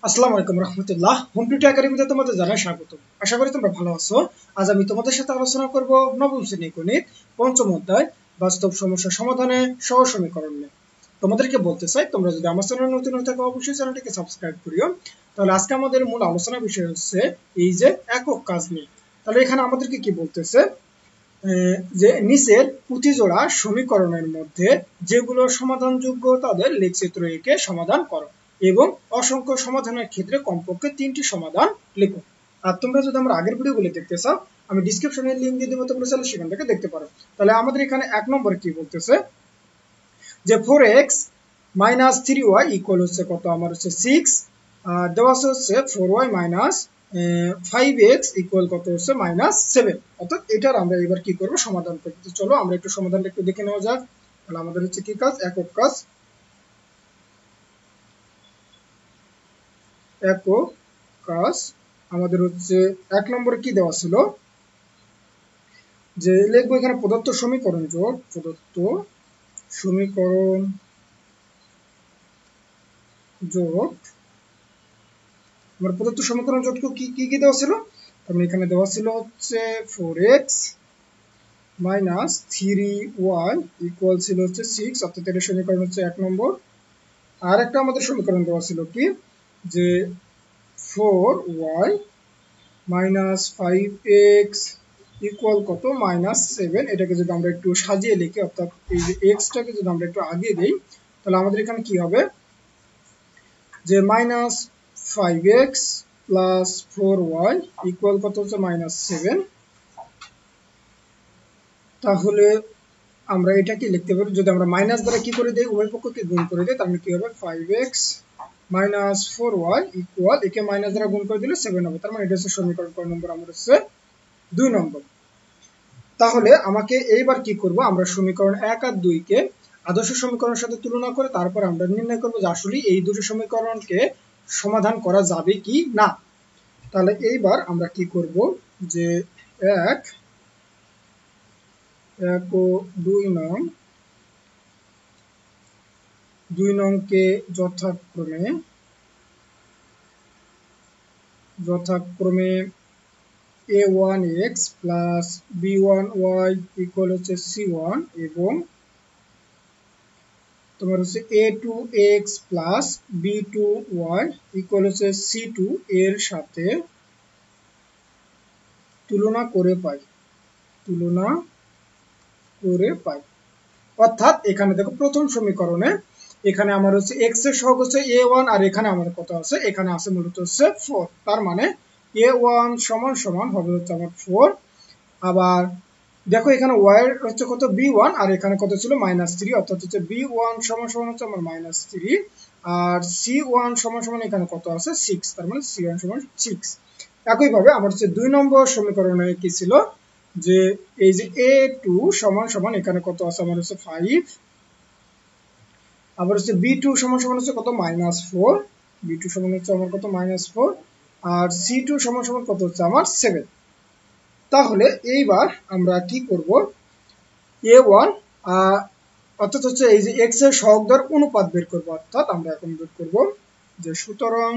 আসসালামু আলাইকুম রহমতুল্লাহ। Home tutor একাডেমিতে তোমাদের জানাই স্বাগত। আশা করি তোমরা ভালো আছো। আজ আমি তোমাদের সাথে আলোচনা করব নবম শ্রেণী গণিত পঞ্চম অধ্যায় বাস্তব সমস্যা সমাধানে সহজ সমীকরণ নিয়ে। তোমাদেরকে বলতে চাই, তোমরা যদি আমার চ্যানেলে নতুন হয়ে থাকো অবশ্যই চ্যানেলটিকে সাবস্ক্রাইব করিও। তাহলে আজকে আমাদের মূল আলোচনা বিষয় হচ্ছে এই যে একক কাজ নিয়ে। তাহলে এখানে আমাদেরকে কি বলতেছে যে নিচের প্রতিজোড়া সমীকরণের মধ্যে যেগুলো সমাধানযোগ্য তাদের লেখচিত্র এঁকে সমাধান করো এবং অসংখ্য সমাধানের ক্ষেত্রে কমপক্ষে 3টি সমাধান লিখো। আর তোমরা যদি আমার আগের ভিডিওগুলো দেখতে চাও, আমি ডিসক্রিপশনে লিংক দিয়ে দেবো, তোমরা চাইলে সেখান থেকে দেখতে পারো। তাহলে আমাদের এখানে 1 নম্বরে কি বলতেছে যে 4x - 3y ইকুয়াল হচ্ছে কত, আমার হচ্ছে 6, আর দেওয়া হচ্ছে 4y - 5x ইকুয়াল কত হচ্ছে -7। অর্থাৎ এটার আমরা এবার কি করব, সমাধান করব। তো চলো আমরা একটু সমাধানটা একটু দেখে নেওয়া যাক। তাহলে আমাদের হচ্ছে কি কাজ, একক কাজ। একক কাজ আমাদের হচ্ছে 1 নম্বরে কি দেওয়া ছিল, যে লিখবো এখানে প্রদত্ত সমীকরণ জোট, প্রদত্ত সমীকরণ জোট। আমার প্রদত্ত সমীকরণ জোট কি কি কি দেওয়া ছিল, তাহলে এখানে দেওয়া ছিল হচ্ছে 4x - 3y ইকুয়াল ছিল হচ্ছে 6, অর্থাৎ এর সমীকরণ হচ্ছে 1 নম্বর। আর একটা আমাদের সমীকরণ দেওয়া ছিল কি, যে 4y - 5x ইকুয়াল কত -7। এটাকে যদি আমরা একটু সাজিয়ে লিখি, অর্থাৎ এই যে x টাকে যদি আমরা একটু আগে দেই, তাহলে আমাদের এখানে কি হবে, যে -5x প্লাস 4y ইকুয়াল কত হচ্ছে -7। তাহলে আমরা এটা কি লিখতে পারি, যদি আমরা মাইনাস দ্বারা কি করে দেই, উভয় পক্ষকে গুণ করে দেই, তাহলে কি হবে 5x - 4y ইকুয়াল, একে মাইনাস দ্বারা গুণ করে দিলে 7 হবে। তার মানে এটা হচ্ছে সমীকরণ কয় নম্বর, আমার হচ্ছে 2 নম্বর। তাহলে আমাকে এইবার কি করব, আমরা সমীকরণ 1 আর 2 কে আদর্শ সমীকরণের সাথে তুলনা করে তারপর আমরা নির্ণয় করব যে আসলে এই দুটো সমীকরণকে সমাধান করা যাবে কি না। তাহলে এইবার আমরা কি করব, যে 1 ও 2 নংকে যথাক্রমে a1x প্লাস b1y ইকুয়াল হচ্ছে c1 এবং তোমার হচ্ছে a2x প্লাস b2y ইকুয়াল হচ্ছে c2 এর সাথে তুলনা করে পাই। অর্থাৎ এখানে দেখো প্রথম সমীকরণে এখানে আমার হচ্ছে x এর সহগ হচ্ছে a1, আর এখানে আমার কত আছে, এখানে আছে মূলত হচ্ছে 4। তার মানে a1 সমান সমান হবে হচ্ছে আমার 4। আবার দেখো এখানে y এর হচ্ছে কত b1, আর এখানে কত ছিল -3, অর্থাৎ হচ্ছে b1 সমান সমান হচ্ছে আমার -3, আর c1 সমান সমান এখানে কত আছে 6, তার মানে c1 সমান 6। একইভাবে আমার হচ্ছে 2 নম্বর সমীকরণে কি ছিল, যে এই যে a2 সমান সমান এখানে কত আছে, আমার হচ্ছে 5, আবার হচ্ছে b2 সমান সমান হচ্ছে কত -4, b2 সমান হচ্ছে আমার কত -4, আর c2 সমান সমান কত হচ্ছে আমার 7। তাহলে এইবার আমরা কি করব, a1 অর্থাৎ হচ্ছে এই যে x এর সহগের অনুপাত বের করব। অর্থাৎ আমরা এখন বের করব যে সুতরাং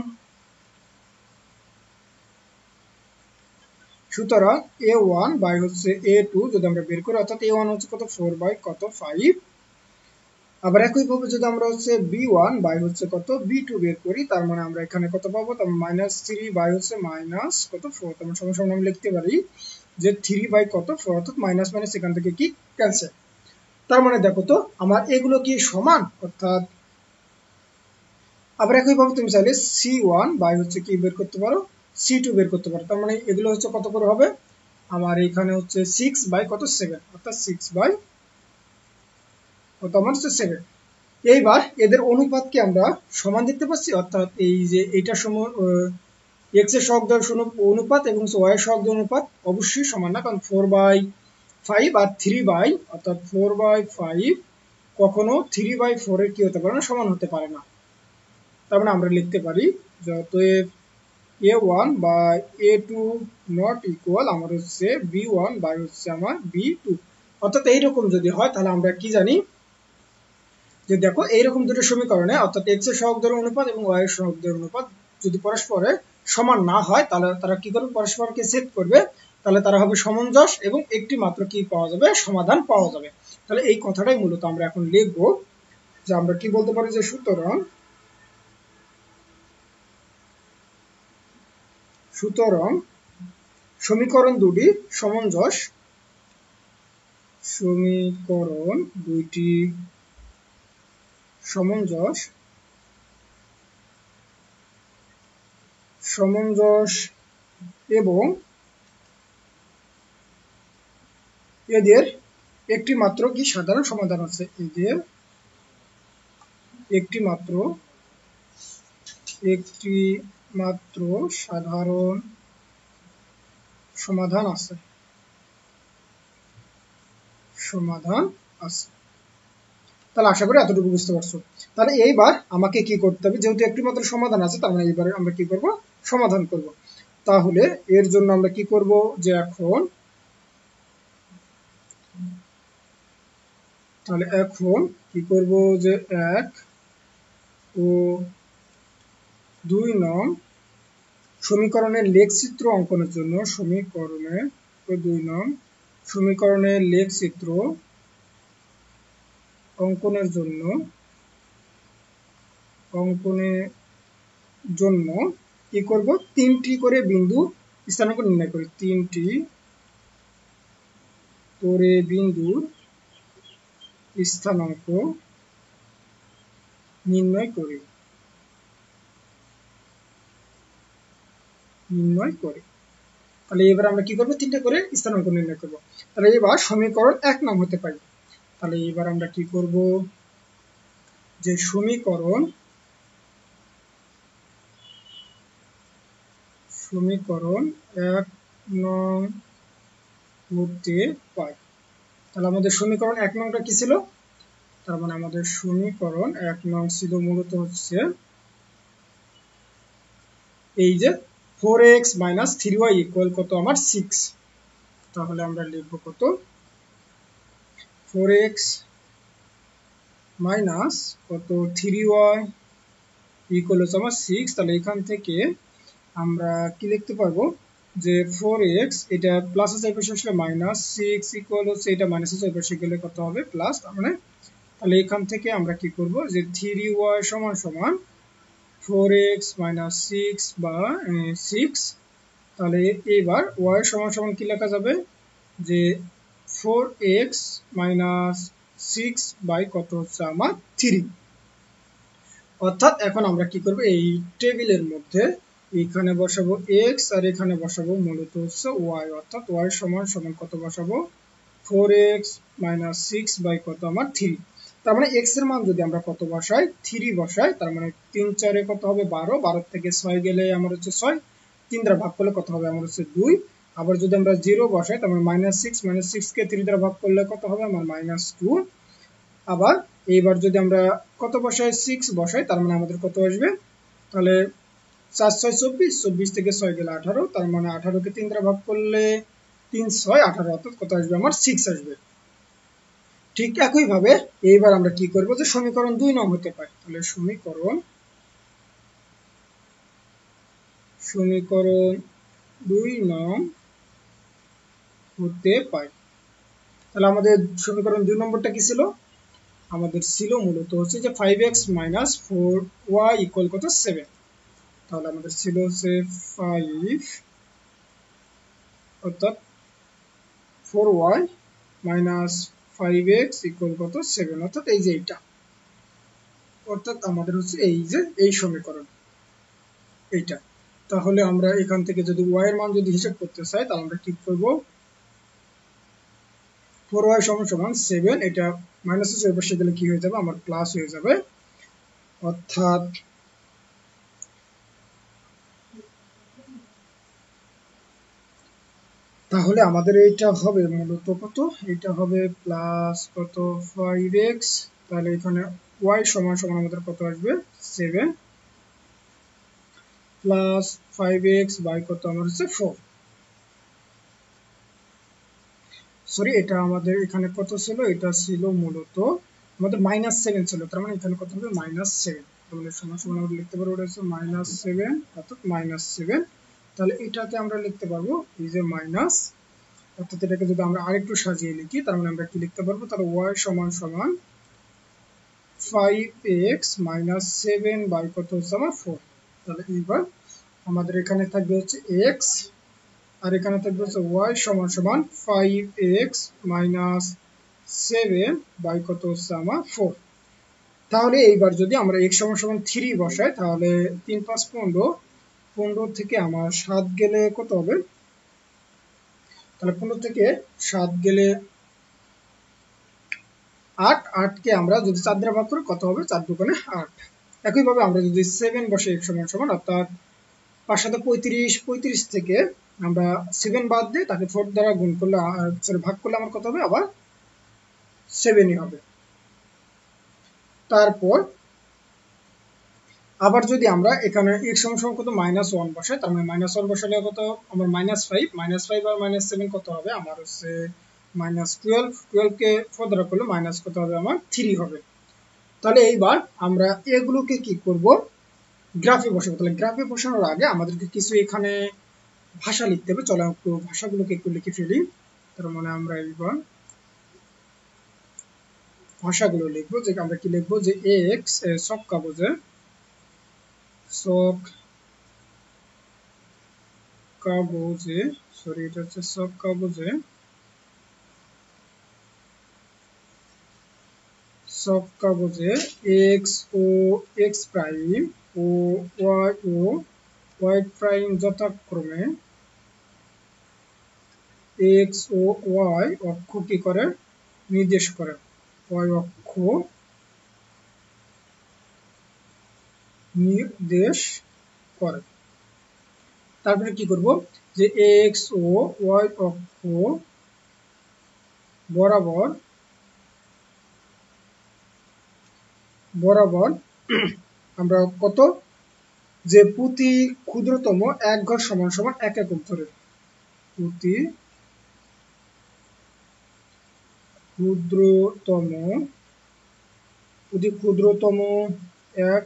a1 বাই হচ্ছে a2 যদি আমরা বের করি, অর্থাৎ a1 হচ্ছে কত 4 বাই কত 5। আবার একইভাবে যদি আমরা হচ্ছে b1 বাই হচ্ছে কত b2 বের করি, তার মানে আমরা এখানে কত পাবো, তার -3 বাই হচ্ছে মাইনাস কত 4, তার মানে সমান সমান আমি লিখতে পারি যে 3 বাই কত 4, অর্থাৎ মাইনাস মাইনাস এখান থেকে কি ক্যান্সেল। তার মানে দেখো তো আমার এগুলো কি সমান, অর্থাৎ আবার একইভাবে তুমি চাইলে c1 বাই হচ্ছে কি বের করতে পারো, c2 বের করতে পারো। তার মানে এগুলো হচ্ছে কত করে হবে, আমার এখানে হচ্ছে 6 বাই কত 7, অর্থাৎ 6 বাই কত আমার হচ্ছে 7। এইবার এদের অনুপাতকে আমরা সমান দেখতে পাচ্ছি, অর্থাৎ এই যে এটা সমান x এর সহগের অনুপাত এবং y এর সহগের অনুপাত অবশ্যই সমান না, কারণ 4/5 আর 3 অর্থাৎ 4/5 কখনো 3/4 এর কি হতে পারে না, সমান হতে পারে না। তার মানে আমরা লিখতে পারি যে অতএব a1 by a2 not equal আমার হচ্ছে b1 বাই হচ্ছে আমার b2। অর্থাৎ এইরকম যদি হয় তাহলে আমরা কি জানি, যে দেখো এইরকম দুটো সমীকরণে অর্থাৎ x এর সহগের অনুপাত এবং y এর সহগের অনুপাত যদি পরস্পরের সমান না হয় তাহলে তারা কি করবে, পরস্পরকে ছেদ করবে, তাহলে তারা হবে সমঞ্জস এবং একটি মাত্র কি পাওয়া যাবে, সমাধান পাওয়া যাবে। তাহলে এই কথাটাই মূলত আমরা এখন লিখবো, যে আমরা কি বলতে পারি যে সুতরাং সমীকরণ দুটি সমঞ্জস, সমীকরণ দুইটি সমঞ্জস এবং এদের একটি মাত্র কি সাধারণ সমাধান আছে, এদের একটি মাত্র সাধারণ সমাধান আছে। তাহলে আশা করি এতটুকু বুঝতে পারছো। তাহলে এইবার আমাকে কি করতে হবে, যেহেতু একটি মাত্র সমাধান আছে তার মানে এইবারে আমরা কি করব, সমাধান করব। তাহলে এর জন্য আমরা কি করব, যে এখন কি করব, যে 1 ও 2 নং সমীকরণের লেখচিত্র অঙ্কনের জন্য সমীকরণের লেখচিত্র অঙ্কনের জন্য কি করব, 3টি করে বিন্দু স্থানাঙ্ক নির্ণয় করি, 3টি করে বিন্দুর স্থানাঙ্ক নির্ণয় করি। তাহলে এবার আমরা কি করব, 3টে করে স্থানাঙ্ক নির্ণয় করব। তাহলে এবার সমীকরণ 1 নং হতে পারি। তাহলে এবার আমরা কি করব, যে সমীকরণ 1 নং হতে পাই। তাহলে আমাদের সমীকরণ 1 নংটা কি ছিল, তার মানে আমাদের সমীকরণ 1 নং ছিল মূলত হচ্ছে এই যে 4x - 3y = কত, আমার 6। তাহলে আমরা লিখব কত, 4x - কত 3y = আমার 6। তাহলে এখান থেকে আমরা কি লিখতে পারবো, যে 4x এটা প্লাস আছে এই পাশে আসলে মাইনাস, 6 ইকুয়াল হচ্ছে এটা মাইনাস আছে এই পাশে গেলে কত হবে, প্লাস। তার মানে তাহলে এখান থেকে আমরা কি করব, যে 3y = 4x - 6 বা 6। তাহলে এবার y = কি লেখা যাবে, যে 4x - 6 বাই কত হচ্ছে আমার 3। অর্থাৎ এখন আমরা কি করব, এই টেবিলের মধ্যে এখানে বসাবো x আর এখানে বসাবো মূলত হচ্ছে y, অর্থাৎ y = কত বসাবো, 4x - 6 বাই কত আমার 3। তার মানে x এর মান যদি আমরা কত বসাই, 3 বসাই, তার মানে 3 4 এ কত হবে 12, 12 থেকে 6 গেলে আমার হচ্ছে 6, 3 দ্বারা ভাগ করলে কত হবে, আমার হচ্ছে 2। আবার যদি আমরা 0 বসাই, তার মানে -6 কে 3 দ্বারা ভাগ করলে কত হবে, আমার -2। আবার এইবার যদি আমরা কত বসাই, 6 বসাই, তার মানে আমাদের কত আসবে, তাহলে 4 6 24, 24 থেকে 6 গেলে 18, তার মানে 18 কে 3 দ্বারা ভাগ করলে 3 6 18, অর্থাৎ কত আসবে, আমার 6 আসবে। ঠিক একই ভাবে এইবার আমরা কি করব, যে সমীকরণ 2 নং হতে পারে। তাহলে সমীকরণ 2 নং হতে পারে। তাহলে আমাদের সমীকরণ 2 নম্বরটা কি ছিল, আমাদের ছিল মূলত হচ্ছে যে 5x - 4y = কত 7। তাহলে আমাদের ছিল হচ্ছে 5, অর্থাৎ 4y - 5x = কত 7, অর্থাৎ এই যে এইটা, অর্থাৎ আমাদের হচ্ছে এই যে এই সমীকরণ এইটা। তাহলে আমরা এখান থেকে যদি y এর মান যদি হিসাব করতে চাই, তাহলে আমরা কি করব, 4y = 7, এটা মাইনাস আছে ওই পাশে গেলে কি হয়ে যাবে, আমার প্লাস হয়ে যাবে। অর্থাৎ তাহলে আমাদের এইটা হবে মূলত কত, এটা হবে প্লাস কত 5x, তাহলে এখানে y = আমাদের কত আসবে 7 প্লাস 5x বাই কত আমার হচ্ছে 4। সরি, এটা আমাদের এখানে কত ছিল, এটা ছিল মূলত আমাদের -7 ছিল, তার মানে এখানে কত হবে -7। তাহলে সমান সমান আমরা লিখতে পারবো এটা হচ্ছে -7 অর্থাৎ -7। তাহলে এটাকে আমরা লিখতে পারবো এই যে মাইনাস, অর্থাৎ এটাকে যদি আমরা আরেকটু সাজিয়ে লিখি তার মানে আমরা কি লিখতে পারবো, তাহলে y সমান সমান 5x - 7 বাই কত হচ্ছে আমার 4। তাহলে এবার আমাদের এখানে থাকবে হচ্ছে x আর এখানে থাকবে হচ্ছে y সমান সমান 5x - 7 বাই কত হচ্ছে আমার 4। তাহলে এইবার যদি আমরা x সমান সমান 3 বসাই তাহলে 3 × 5 = 15, 15 থেকে আমার 7 গেলে কত হবে, তাহলে 15 থেকে 7 গেলে 8, 8 কে আমরা যদি 4 দ্বারা ভাগ করি কত হবে, 4 দুগুণে 8। একইভাবে আমরা যদি 7 বসে x সমান সমান অর্থাৎ 5 × 7 = 35, 35 থেকে আমরা 7 বাদ দিয়ে তাকে 4 দ্বারা গুণ করলে ভাগ করলে আমার কত হবে, আবার 7ই হবে। তারপর আবার যদি আমরা এখানে x সমান সমান কত -1 বসাই তার মানে -1 বসালে কত আমার -5, -5 আর -7 কত হবে আমার হচ্ছে -12, 12 কে 4 দ্বারা করলে মাইনাস কত হবে আমার 3 হবে। তাহলে এইবার আমরা এগুলোকে কি করব, গ্রাফে বসাবো। তাহলে গ্রাফে বসানোর আগে আমাদেরকে কিছু এখানে ভাষা লিখতে হবে, চলো একটু ভাষাগুলোকে একটু লিখে ফেলি। তার মানে আমরা এইবার ভাষাগুলো লিখবো, যে আমরা কি লিখবো যে x সব কাগজে সরি এটা হচ্ছে সব কাগজে x ও x প্রাইম ও y প্রাইম যথাক্রমে x ও y অক্ষ কি করে নির্দেশ করে, y অক্ষ নির্দেশ করে। তারপরে কি করব, যে x ও y অক্ষ বরাবর আমরা কত, যে প্রতি ক্ষুদ্রতম এক ঘর সমান সমান 1 একক ধরে, প্রতি ক্ষুদ্রতম 1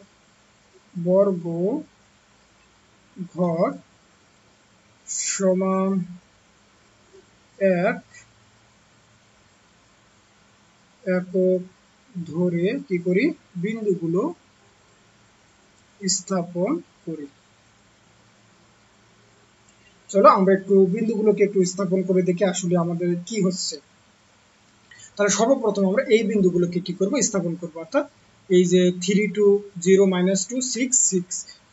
বর্গ ঘর সমান 1 একক ধরে কি করি, বিন্দুগুলো স্থাপন করি। চলো আমরা একটু বিন্দুগুলোকে একটু স্থাপন করে দেখি আসলে আমাদের কি হচ্ছে। তাহলে সর্বপ্রথম আমরা এই বিন্দুগুলোকে কি করব, স্থাপন করব। অর্থাৎ এই যে 3 2 0 -2 6 6,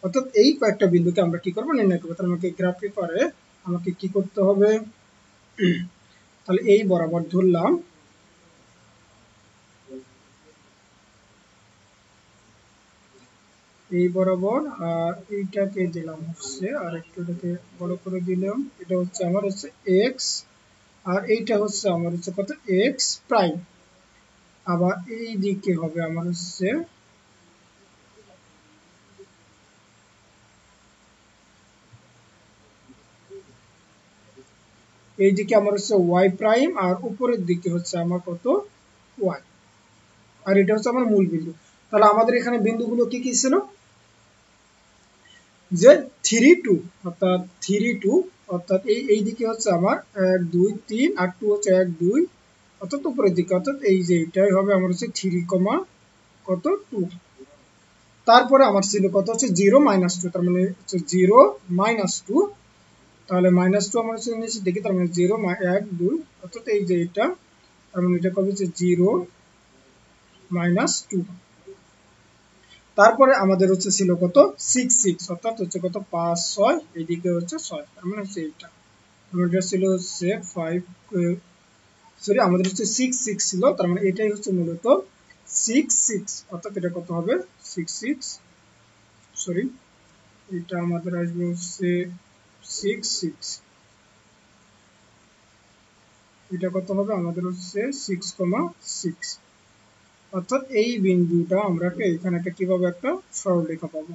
অর্থাৎ এই কয়েকটা বিন্দুকে আমরা কি করব, নির্ণয় করব। তাহলে আমাকে গ্রাফ পেপারে আমাকে কি করতে হবে, তাহলে এই বরাবর ধরলাম, এই বরাবর, আর এইটাকে দিলাম হচ্ছে আর একটু এটাকে বড় করে দিলাম, এটা হচ্ছে আমার হচ্ছে x আর এইটা হচ্ছে আমার হচ্ছে কত x প্রাইম। আবার এই দিকে হবে আমার হচ্ছে এই দিকে আমার হচ্ছে y প্রাইম আর উপরের দিকে হচ্ছে আমার কত y, আর এটা হচ্ছে আমার মূল বিন্দু। তাহলে আমাদের এখানে বিন্দুগুলো কি কি ছিল, যে 3 2, অর্থাৎ 3 2 অর্থাৎ এই দিকে হচ্ছে আমার 1 2 3 আর 2 হচ্ছে 1 2, অর্থাৎ উপরের দিকে, অর্থাৎ এই যে এটাই হবে আমার হচ্ছে 3, কত 2। তারপরে আমার ছিল কত হচ্ছে 0 -2, তার মানে হচ্ছে 0 -2, তাহলে -2 আমার হচ্ছে নিচে দেখি, তার মানে 0 1 2, অর্থাৎ এই যে এটা, তার মানে এটা কবে হচ্ছে 0 -2। তারপরে আমাদের হচ্ছে ছিল কত 6 6, অর্থাৎ হচ্ছে কত 5 6, এইদিকে হচ্ছে 6, তার মানে হচ্ছে এইটা আমাদের ছিল হচ্ছে 5 সরি আমাদের হচ্ছে 6 6 ছিল, তার মানে এটাই হচ্ছে মূলত 6 6, অর্থাৎ এটা কত হবে 6 6, সরি এটা আমাদের আসবে হচ্ছে 6 6, এটা কত হবে আমাদের হচ্ছে 6,6, অর্থাৎ এই বিন্দুটা আমরা এখানে একটা কিভাবে একটা সরলরেখা পাবো।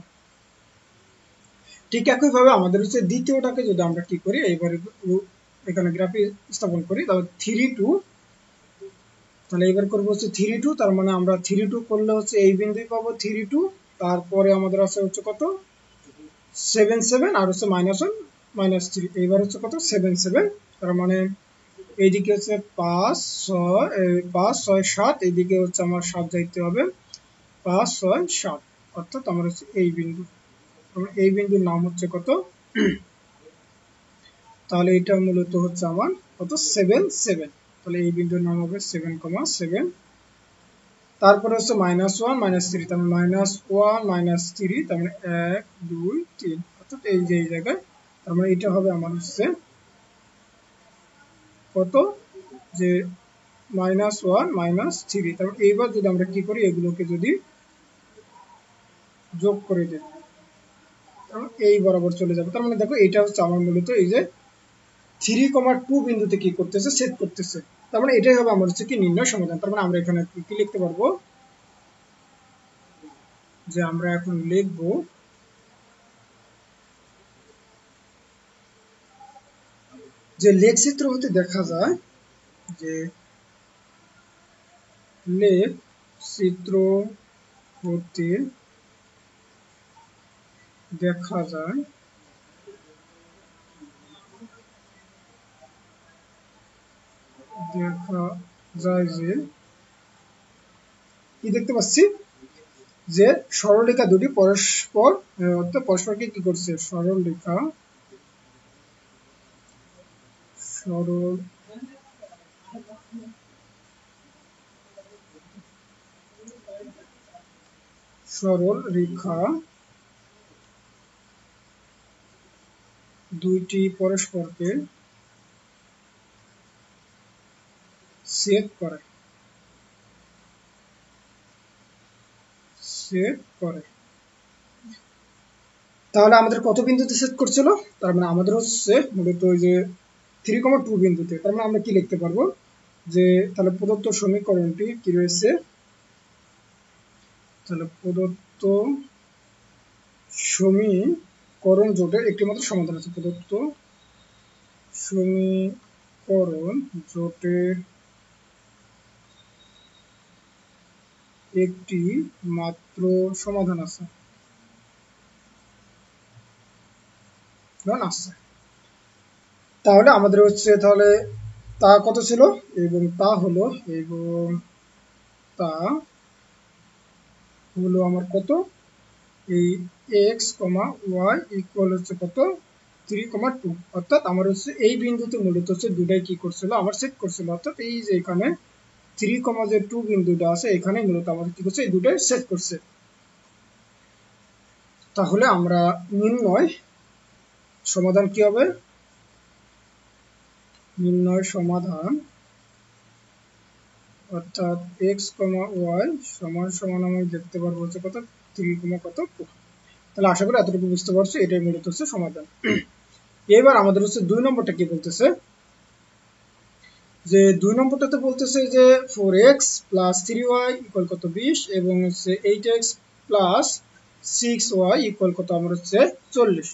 ঠিক একইভাবে আমাদের হচ্ছে দ্বিতীয়টাকে যদি আমরা কি করি, এবারে এখানে গ্রাফে স্থাপন করি, তাহলে 3 2, তাহলে এবার করবো হচ্ছে 3 2, তার মানে আমরা 3 2 করলে হচ্ছে এই বিন্দুই পাবো 3 2, তারপরে আমাদের আছে হচ্ছে কত 7 7 আর হচ্ছে -1 -3 এইবার হচ্ছে কত 7 7 তার মানে এইদিকে হচ্ছে 5 6 7 এইদিকে হচ্ছে আমার 7 যাইতে হবে 5 6 7 অর্থাৎ আমার হচ্ছে এই বিন্দু এই বিন্দুর নাম হচ্ছে কত তাহলে এটা মূলত হচ্ছে আমার কত 7 7 তাহলে এই বিন্দুর নাম হবে 7,7 তারপরে হচ্ছে -1 -3 তার মানে -1 -3 তার মানে 1 2 3 অর্থাৎ এই যে এই জায়গায় তার মানে এটা হবে আমার হচ্ছে কত যে -1 -3 তার মানে এইবার যদি আমরা কি করি এগুলোকে যদি যোগ করে দিই তাহলে এই বরাবর চলে যাবে তার মানে দেখো এটা হচ্ছে আমার মূলত এই যে 3,2 বিন্দুতে কি করতেছে সেট করতেছে তার মানে এটাই হবে আমার হচ্ছে কি নির্ণয় সমাধান তার মানে আমরা এখানে কি লিখতে পারবো যে আমরা এখন লিখব যে লেখচিত্র হতে দেখা যায় যে লেখচিত্র হতে দেখা যায় যে কি দেখতে পাচ্ছি যে সরলরেখা দুটি পরস্পর অর্থাৎ পরস্পরকে কি করছে সরল রেখা দুইটি পরস্পরকে ছেদ করে তাহলে আমাদের কত বিন্দুতে ছেদ করছিল তার মানে আমাদের হচ্ছে মূলত ওই যে 3,2 বিন্দুতে তার মানে আমরা কি লিখতে পারবো যে তাহলে প্রদত্ত সমীকরণটি কি রয়েছে তাহলে প্রদত্ত সমীকরণ জোটের একটি মাত্র সমাধান আছে প্রদত্ত সমীকরণ জোটের একটি মাত্র সমাধান আছে তাহলে আমাদের হচ্ছে তাহলে তা কত ছিল এবং তা হলো আমার কত এই x, y ইকুয়াল হচ্ছে কত 3,2 অর্থাৎ আমার হচ্ছে এই বিন্দুতে মূলত হচ্ছে দুটাই কি করছিল আমার সেট করছিল অর্থাৎ এই যে এখানে 3,2 বিন্দুটা আছে এখানে মূলত আমাদের কি করছে এই দুটাই সেট করছে তাহলে আমরা নির্ণয় সমাধান কি হবে নির্ণয় সমাধান অর্থাৎ x, y সমান সমান আমি দেখতে পারবো হচ্ছে কত 3, কত 2 তাহলে আশা করি এতটুকু বুঝতে পারছো এটাই মূলত হচ্ছে সমাধান এবার আমাদের হচ্ছে 2 নম্বরটা কি বলতেছে যে 2 নম্বরটাতে বলতেছে যে 4x + 3y = কত 20 এবং হচ্ছে 8x + 6y = কত আমার হচ্ছে 40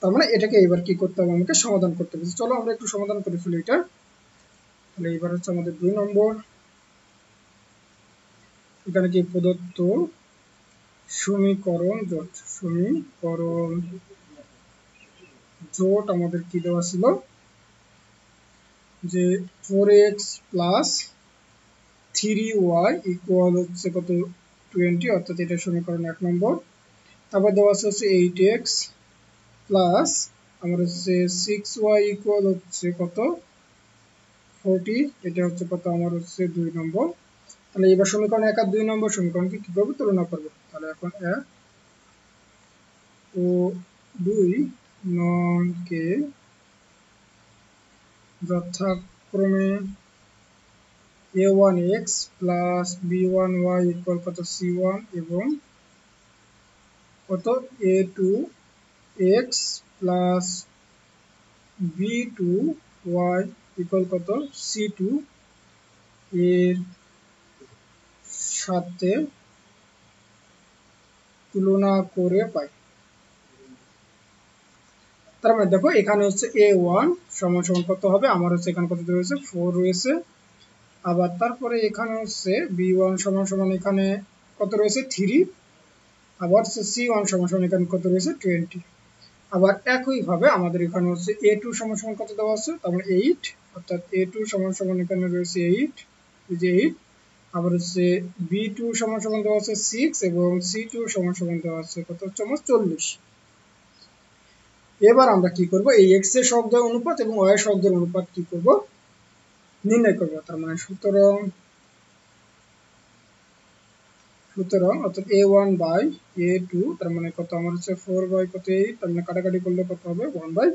তার মানে এটাকে এবার কি করতে হবে আমাকে সমাধান করতে হবে চলো আমরা একটু সমাধান করে ফেলি এটা তাহলে এবার হচ্ছে আমাদের 2 নম্বর এখানে কি প্রদত্ত সমীকরণ জোট আমাদের কি দেওয়া ছিল যে 4x + 3y = হচ্ছে কত 20 অর্থাৎ এটা সমীকরণ 1 নম্বর তারপর দেওয়া আছে হচ্ছে 8x প্লাস আমার হচ্ছে 6y = হচ্ছে কত 40 এটা হচ্ছে কত আমার হচ্ছে 2 নম্বর তাহলে এবার সমীকরণ 1 আর 2 নম্বর সমীকরণকে কি করব তুলনা করব তাহলে এখন 1 ও 2 নংকে যথাক্রমে a1x + b1y = কত c1 এবং কত a2x + b2y = কত c2 এর সাথে তুলনা করে পাই তার মানে দেখো এখানে হচ্ছে a1 সমান সমান কত হবে আমার হচ্ছে এখানে কত রয়েছে 4 রয়েছে আবার তারপরে এখানে হচ্ছে b1 সমান সমান এখানে কত রয়েছে 3 আবার c1 সমান সমান এখানে কত রয়েছে 20। আবার একই ভাবে আমাদের এখানে হচ্ছে a2 সমান সমান কত দেওয়া আছে, তার মানে 8, অর্থাৎ a2 সমান সমান এখানে রয়েছে 8, এই যে 8। আবার হচ্ছে b2 সমান সমান দেওয়া আছে 6 এবং c2 সমান সমান দেওয়া আছে কত হচ্ছে আমার 40। এবার আমরা কি করব, এই x এর সহগদ্বয় অনুপাত এবং y এর সহগদ্বয় অনুপাত কি করব, নির্ণয় করব। তার মানে সুতরাং অর্থাৎ a1 বাই a2, তার মানে কত আমার হচ্ছে 4 বাই কত 8, তার মানে কাটাকাটি করলে কত হবে 1 বাই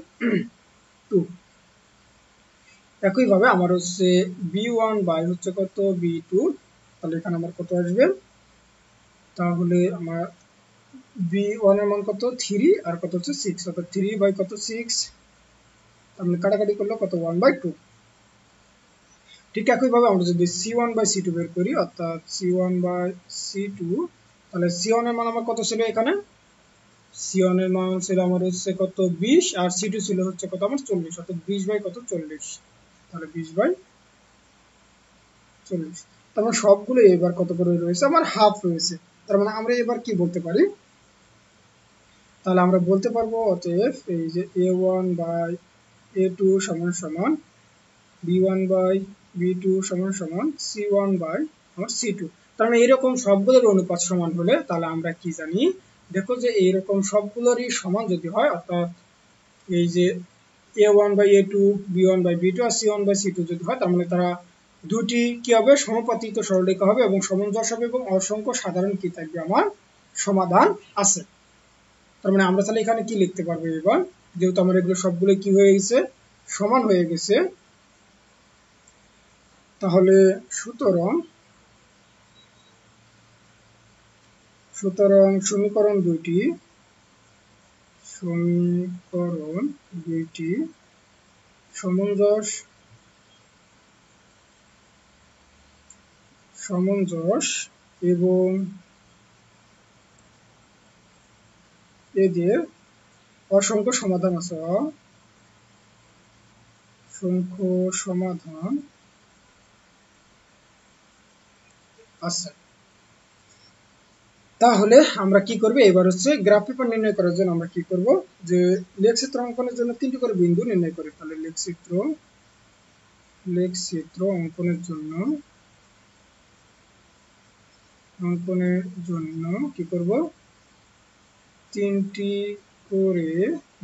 2। একই ভাবে আমার হচ্ছে b1 বাই হচ্ছে কত b2, তাহলে এখানে আমার কত আসবে, তাহলে আমার b1 এর মান কত 3 আর কত হচ্ছে 6, অর্থাৎ 3 বাই কত 6, তার মানে কাটাকাটি করলে কত 1 বাই 2। ঠিক একই ভাবে আমরা যদি c1 বাই c2 বের করি, অর্থাৎ c1 বাই c2, তাহলে c1 এর মান আমার কত ছিল, এখানে c1 এর মান ছিল আমার হচ্ছে কত 20 আর c2 ছিল হচ্ছে কত আমার 40, অর্থাৎ 20 বাই কত 40, তাহলে 20 বাই 40। তার মানে সবগুলো এবার কত করে রয়েছে, আমার হাফ রয়েছে। তার মানে আমরা এবার কি বলতে পারি, তাহলে আমরা বলতে পারবো অতএব এই যে a1 বাই a2 সমান সমান b1 বাই b2 সমান সমান c1 বাই আমার c2। তার মানে এরকম সবগুলোর অনুপাত সমান হলে তাহলে আমরা কি জানি, দেখো যে এইরকম সবগুলোরই সমান যদি হয়, অর্থাৎ এই যে a1 by a2, b1 by b2 R c1 by c2 যদি হয়, তার মানে তারা দুটি কি হবে, সমানুপাতিক সরলরেখা হবে এবং সমঞ্জস হবে এবং অসংখ্য সাধারণ কি থাকবে, আমার সমাধান আছে। তার মানে আমরা তাহলে এখানে কি লিখতে পারবো, এবার যেহেতু আমার এগুলো সবগুলো কি হয়ে গেছে, সমান হয়ে গেছে, তাহলে সুতরাং সমীকরণ দুইটি সমঞ্জস এবং এদের অসংখ্য সমাধান আছে, অসংখ্য সমাধান আছে। তাহলে আমরা কি করব, এবার হচ্ছে গ্রাফ পেপার নির্ণয় করার জন্য আমরা কি করব, যে লেখচিত্র অঙ্কনের জন্য 3টি করে বিন্দু নির্ণয় করি। তাহলে লেখচিত্র অঙ্কনের জন্য কি করব, 3টি করে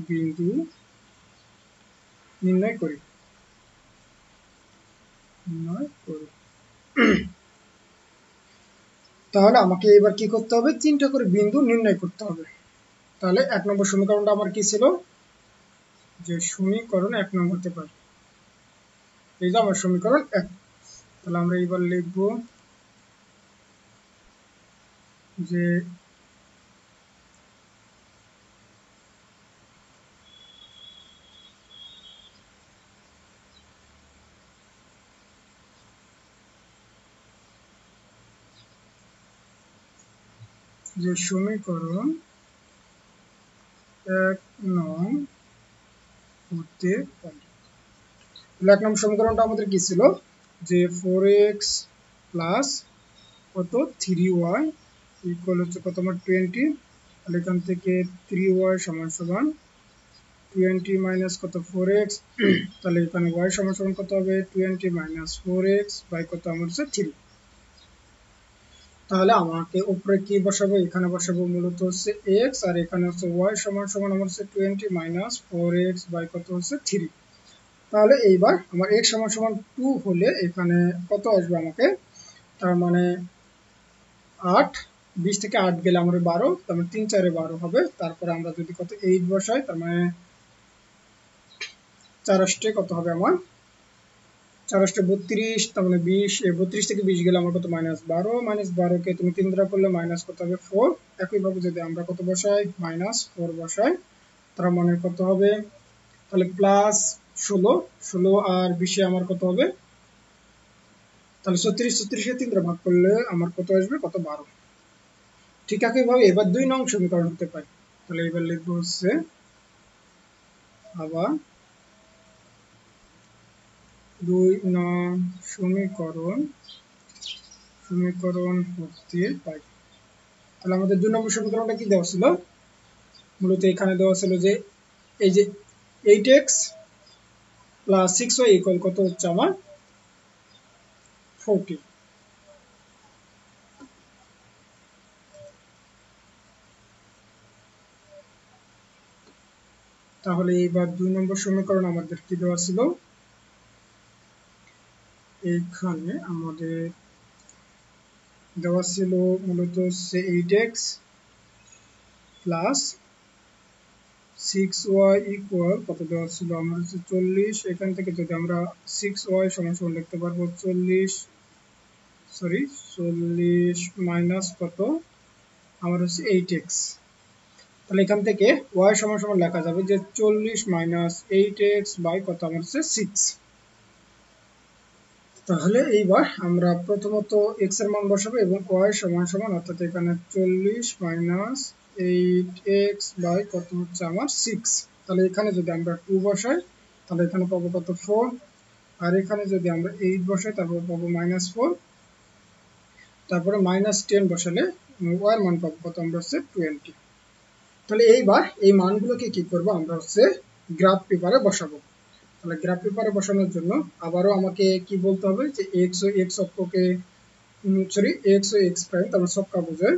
বিন্দু নির্ণয় করি। তাহলে আমাকে এবার কি করতে হবে, 3টা করে বিন্দু নির্ণয় করতে হবে। তাহলে 1 নম্বর সমীকরণটা আমার কি ছিল, যে সমীকরণ 1 নং হতে পারে, এই যে আমার সমীকরণ 1। তাহলে আমরা এবার লিখব যে সমীকরণ 1 নং হতে পারে। 1 নম্বর সমীকরণটা আমাদের কি ছিল, যে 4x প্লাস কত 3y ইকুয়াল হচ্ছে কত আমার 20। তাহলে এখান থেকে 3y সমান সমান 20 মাইনাস কত 4x, তাহলে এখানে y সমান সমান কত হবে 20 মাইনাস 4x বাই কত আমার হচ্ছে 3। তাহলে আমাকে উপরে কি বসাবো, এখানে বসাবো মূলত হচ্ছে x, আর এখানে হচ্ছে y সমান সমান আমার হচ্ছে 20 মাইনাস 4x বাই কত হচ্ছে 3। তাহলে এইবার আমার x সমান সমান 2 হলে এখানে কত আসবে আমাকে, তার মানে 8, 20 থেকে 8 গেলে আমার 12, তার মানে 3 4 12 হবে। তারপরে আমরা যদি কত 8 বসাই, তার মানে 4 8 কত হবে আমার 4 8 32, তার মানে 20, 32 থেকে 20 গেলে আমার কত -12, -12 কে তুমি 3 দ্বারা করলে মাইনাস কত হবে 4। একইভাবে যদি আমরা কত বসাই -4 বসাই, তার মানে কত হবে, তাহলে প্লাস 16 আর 20 আমার কত হবে, তাহলে 36 কে 3 দ্বারা ভাগ করলে আমার কত আসবে, কত 12। ঠিক একইভাবে এবার 2 নং সমীকরণ হতে পারে। তাহলে এবার লিখবো হচ্ছে আবার 2 নং সমীকরণ হতে পারে। তাহলে আমাদের 2 নম্বর সমীকরণটা কি দেওয়া ছিল, মূলত এখানে দেওয়া ছিল যে এই যে 8x প্লাস 6y ইকুয়াল কত হচ্ছে আমার 40। তাহলে এইবার 2 নম্বর সমীকরণ আমাদের কি দেওয়া ছিল, এইখানে আমাদের দেওয়া ছিল মূলত হচ্ছে 8x প্লাস 6y ইকুয়াল কত দেওয়া ছিল আমার হচ্ছে 40। এখান থেকে যদি আমরা 6y সমান সমান লিখতে পারবো 40 মাইনাস কত আমার হচ্ছে 8x। তাহলে এখান থেকে y সমান সমান লেখা যাবে যে 40 মাইনাস 8x বাই কত আমার হচ্ছে 6। তাহলে এইবার আমরা প্রথমত x এর মান বসাবো এবং y সমান সমান অর্থাৎ এখানে 40 মাইনাস 8x বাই কত হচ্ছে আমার 6। তাহলে এখানে যদি আমরা 2 বসাই তাহলে এখানে পাবো কত 4, আর এখানে যদি আমরা 8 বসাই তারপর পাবো -4, তারপরে -10 বসালে y এর মান পাবো কত আমরা হচ্ছে 20। তাহলে এইবার এই মানগুলোকে কি করব আমরা হচ্ছে গ্রাফ পেপারে বসাবো। তাহলে গ্রাফ পেপারে বসানোর জন্য আবারও আমাকে কি বলতে হবে যে x ও x অক্ষকে x ও x প্রাইম তারপর ছক্কা বোঝায়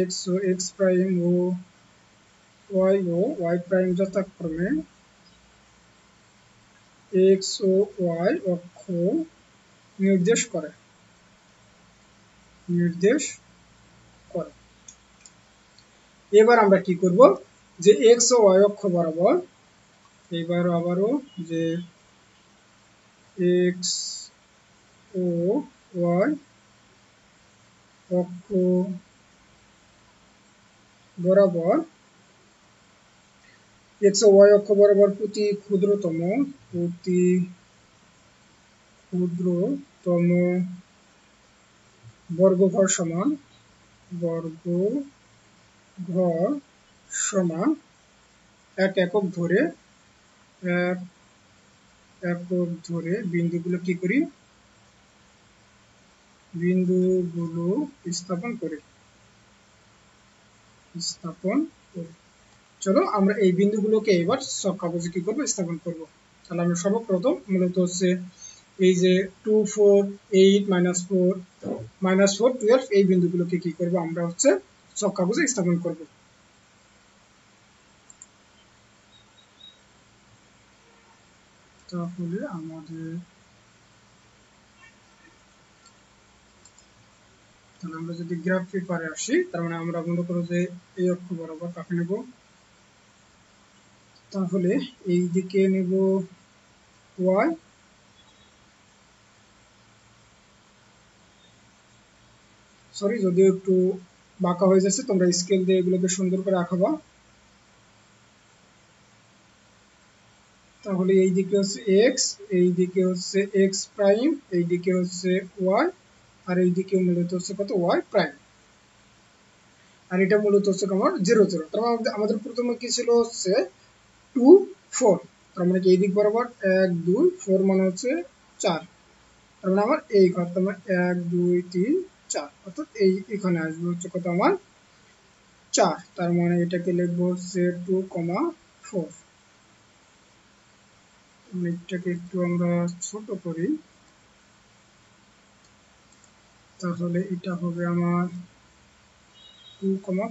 x ও x প্রাইম ও y প্রাইম যথাক্রমে x ও y অক্ষ নির্দেশ করে। এবার আমরা কি করব যে x ও y অক্ষ বরাবর এবার আবারও যে x ও y অক্ষ বরাবর x ও y অক্ষ বরাবর প্রতি ক্ষুদ্রতম বর্গঘর সমান এক একক ধরে বিন্দুগুলো কি করি, বিন্দুগুলো স্থাপন করি। চলো আমরা এই বিন্দুগুলোকে এবার ছক্কাবোঝে কি করব স্থাপন করব। তাহলে আমরা সর্বপ্রথম মূলত হচ্ছে এই যে 2 4 8 -4 -4 12 এই বিন্দুগুলোকে কি করব আমরা হচ্ছে ছক্কাবোঝে স্থাপন করব। তাহলে আমরা যদি গ্রাফ পেপারে আসি তার মানে আমরা মনে করব যে এই অক্ষ বরাবর কাকে নেব, তাহলে এই দিকে নেব y, যদিও একটু বাঁকা হয়ে যাচ্ছে তোমরা স্কেল দিয়ে এগুলোকে সুন্দর করে আঁকাবা। তাহলে এই দিকে হচ্ছে x, এই দিকে হচ্ছে x প্রাইম, এই দিকে হচ্ছে y, আর এই দিকে মূলত হচ্ছে কত y প্রাইম, আর এটা মূলত হচ্ছে আমার 0 0। তার মানে আমাদের প্রথমে কি ছিল হচ্ছে 2 4, তার মানে কি এই দিক বরাবর 1 2 4 মানে হচ্ছে 4, তার মানে আমার এই ঘর তোমার 1 2 3 4 অর্থাৎ এই এখানে আসবে হচ্ছে কত আমার 4, তার মানে এটাকে লিখবো হচ্ছে 2 4। এটাকে একটু আমরা ছোট করি, তাহলে এটা হবে আমার 2 4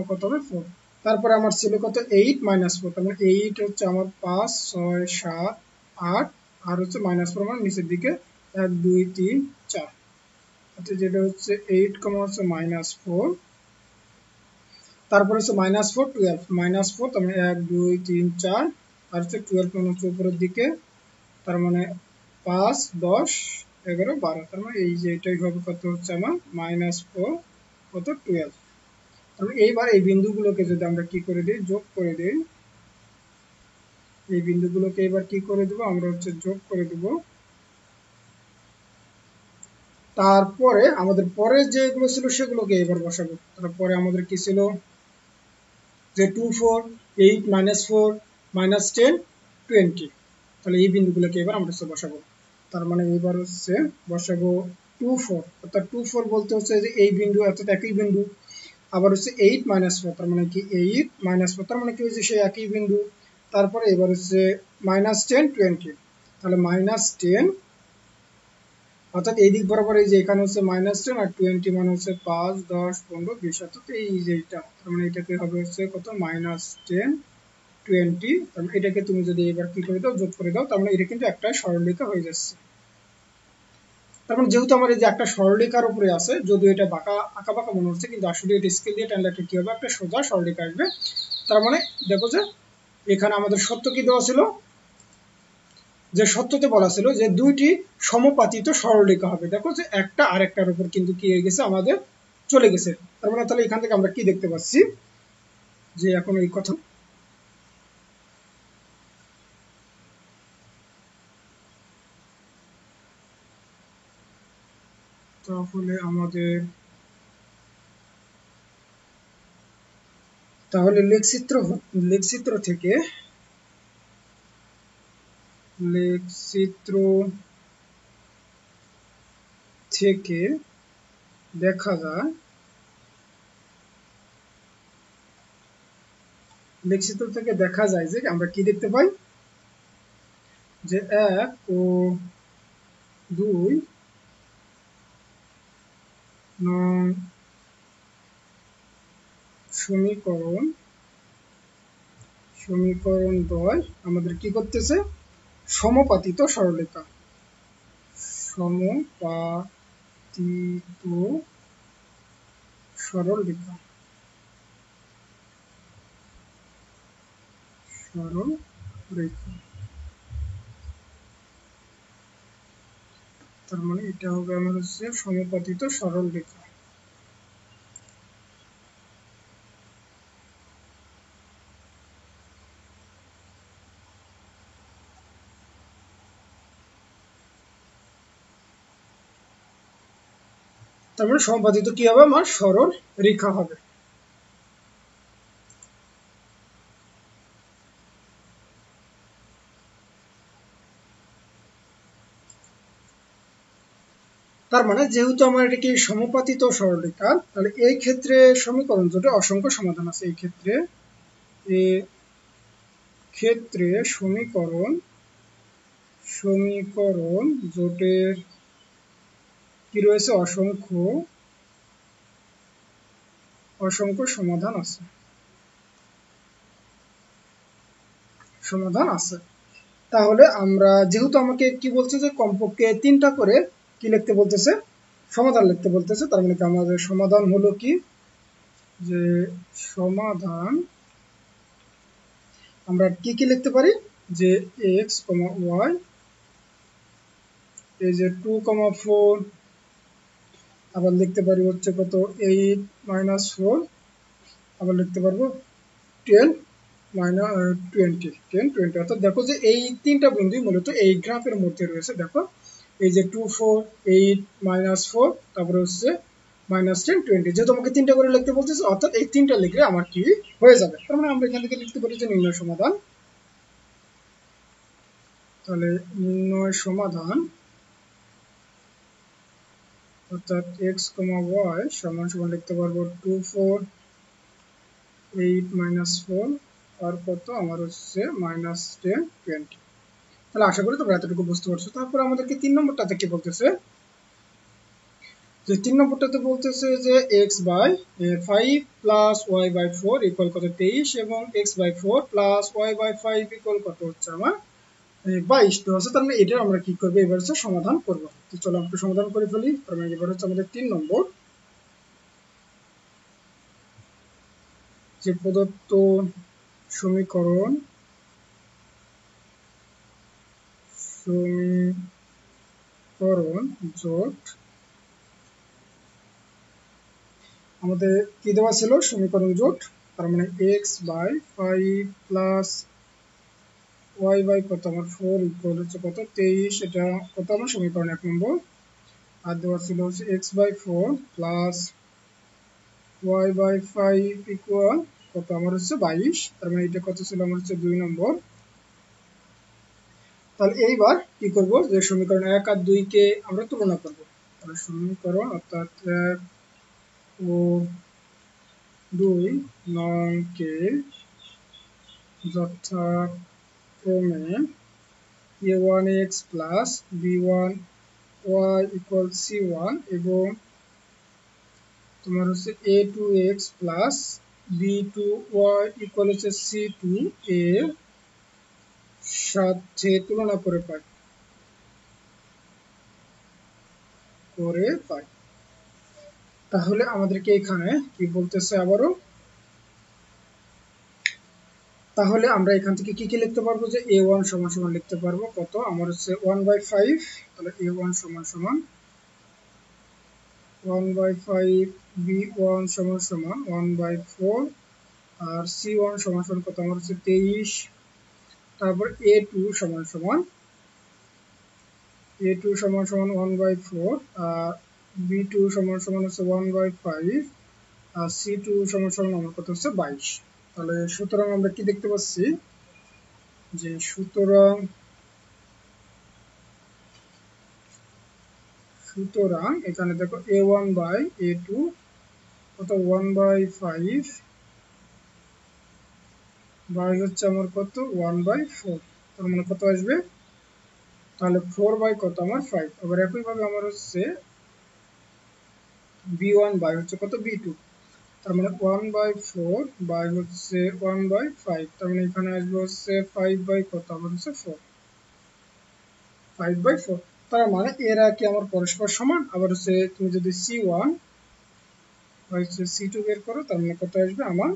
কত হবে 4। তারপরে আমার ছিল কত 8 -4, তার মানে 8 হচ্ছে আমার 5 6 7 8, আর হচ্ছে -4 মানে নিচের দিকে 1 2 3 4, অর্থাৎ যেটা হচ্ছে 8 হচ্ছে -4, তারপরে হচ্ছে -4 12 -4, তার মানে 1 2 3 4, আর হচ্ছে 12 মানে হচ্ছে উপরের দিকে, তার মানে 5 10 11 12, তার মানে এই যে এটাই হবে কত হচ্ছে আমার -4 কত 12। তাহলে এইবার এই বিন্দুগুলোকে যদি আমরা কি করে দিই যোগ করে দিই, এই বিন্দুগুলোকে এবার কি করে দেব আমরা হচ্ছে যোগ করে দেব। তারপরে আমাদের পরে যেগুলো ছিল সেগুলোকে এবার বসাবো। তারপরে আমাদের কি ছিল যে 2 4 8 -4 -10 20, তাহলে এই বিন্দুগুলোকে এবার আমরা হচ্ছে বসাবো। তার মানে এবার হচ্ছে বসাবো 2 4, অর্থাৎ 2 4 বলতে হচ্ছে যে এই বিন্দু অর্থাৎ একই বিন্দু। আবার হচ্ছে 8 - 4, তার মানে কি 8 - 4, তার মানে কি হচ্ছে সেই একই বিন্দু। তারপরে এবার হচ্ছে -10 20, তাহলে -10, অর্থাৎ এই দিক বরাবর এই যে এখানে হচ্ছে -10 আর 20 মানে হচ্ছে 5 10 15 20, অর্থাৎ এই যে এটা, তার মানে এটাকে হবে হচ্ছে কত -10 20, তার মানে এটাকে তুমি যদি এবার কি করে দাও যোগ করে দাও, তার মানে এটা কিন্তু একটা সরলরেখা হয়ে যাচ্ছে। তার মানে যেহেতু আমার এই যে একটা সরলরেখার উপরে আছে, যদিও এটা আঁকা বাঁকা মনে হচ্ছে, কিন্তু আসলে এটা স্কেল দিয়ে টানলে কি হবে, একটা সোজা সরলরেখা আসবে। তার মানে দেখো যে এখানে আমাদের সত্য কি দেওয়া ছিল, যে সত্যতে বলা ছিল যে দুইটি সমপাতিত সরলরেখা হবে। দেখো যে একটা আরেকটার উপর কিন্তু কি হয়ে গেছে, আমাদের চলে গেছে। তার মানে তাহলে এখান থেকে আমরা কি দেখতে পাচ্ছি, যে এখন এই কথা তাহলে আমাদের তাহলে লেখচিত্র থেকে দেখা যায়, লেখচিত্র থেকে দেখা যায় যে আমরা কি দেখতে পাই, যে 1 ও 2 নং সমীকরণ দ্বয় আমাদের কি করতেছে, সমপাতিত সরলরেখা সরলরেখা তার মানে এটা হবে আমার হচ্ছে সমপাতিত সরলরেখা। তার মানে সমপাতিত কি হবে, আমার সরল রেখা হবে। তার মানে যেহেতু আমার এটা কি সমপাতিত সরলরেখা, তাহলে এই ক্ষেত্রে সমীকরণ জোটে অসংখ্য সমাধান আছে। এই ক্ষেত্রে সমীকরণ জোটের কি রয়েছে, অসংখ্য সমাধান আছে। তাহলে আমরা যেহেতু আমাকে কি বলছে যে কমপক্ষে 3টা করে কি লিখতে বলতেছে, সমাধান লিখতে বলতেছে, তার মানে কি আমাদের সমাধান হলো কি, যে সমাধান আমরা কি কি লিখতে পারি, যে x, y, এই যে 2, 4, আবার লিখতে পারি হচ্ছে কত 8 - 4, আবার লিখতে পারবো 10 20, অর্থাৎ দেখো যে এই 3টা বিন্দুই মূলত এই গ্রাফের মধ্যে রয়েছে। দেখো এই যে 2 4 8 -4, তারপরে হচ্ছে -10 20, যেহেতু আমাকে 3টা করে লিখতে বলতেছে, অর্থাৎ এই 3টা লিখলে আমার কি হয়ে যাবে। তার মানে আমরা এখান থেকে লিখতে পারি যে নির্ণয় সমাধান। তাহলে নির্ণয় সমাধান অর্থাৎ x, y সমান সমান লিখতে পারবো 2 4 8 -4 আর কত আমার হচ্ছে -10 20। তাহলে আশা করি তোমরা এতটুকু বুঝতে পারছো। তারপর আমাদেরকে 3 নম্বরটাতে কি বলতেছে, যে 3 নম্বরটাতে বলতেছে যে x/5 প্লাস y/4 ইকুয়াল কত 23, এবং x/4 প্লাস y/5 ইকুয়াল কত হচ্ছে আমার 22 দেওয়া আছে। তার মানে এটা আমরা কি করবো, এবার হচ্ছে সমাধান করবো। তো চলো আমরা সমাধান করে ফেলি। তার মানে এবার হচ্ছে আমাদের 3 নম্বর, যে প্রদত্ত সমীকরণ জোট আমাদের কি দেওয়া ছিল, সমীকরণ জোট, তার মানে x/5 প্লাস y কত আমার 4 ইকুয়াল হচ্ছে কত 23, এটা কত আমার সমীকরণ 1 নম্বর। আর দেওয়া ছিল হচ্ছে x/4 প্লাস y/5 ইকুয়াল কত আমার হচ্ছে 22, তার মানে এটা কত ছিল আমার হচ্ছে 2 নম্বর। তাহলে এইবার কি করব, যে সমীকরণ 1 আর 2 কে আমরা তুলনা করব। তাহলে সমীকরণ অর্থাৎ 1 ও 2 নংকে যথাক্রমে a1x plus b1y equal c1 এবং তোমার হচ্ছে a2x প্লাস b2y ইকুয়াল হচ্ছে c2 এর সাথে তুলনা করে পাই। তাহলে আমাদেরকে এখানে কি বলতেছে আবারও, তাহলে আমরা এখান থেকে কি কি লিখতে পারবো, যে a1 সমান সমান লিখতে পারবো কত, আমার হচ্ছে 1/5। তাহলে a1 সমান সমান 1/5, b1 সমান সমান 1/4 আর c1 সমান সমান কত, আমার হচ্ছে 23। তারপর a2 সমান সমান 1/4 আর b2 সমান সমান হচ্ছে 1/5 আর c2 সমান সমান আমার কত হচ্ছে 22। তাহলে সুতরাং আমরা কি দেখতে পাচ্ছি, যে সুতরাং এখানে দেখো a1 বাই a2 কত 1/5 বাই হচ্ছে আমার কত 1/4, তার মানে কত আসবে, তাহলে 4 বাই কত আমার 5। আবার একইভাবে আমার হচ্ছে b1 বাই হচ্ছে কত b2, তার মানে 1/4 বাই হচ্ছে 1/5, তার মানে এখানে আসবে হচ্ছে 5 বাই কত আমার হচ্ছে 4, 5/4। তার মানে এরা কি আমার পরস্পর সমান। আবার হচ্ছে তুমি যদি c1 বা হচ্ছে c2 বের করো, তার মানে কত আসবে আমার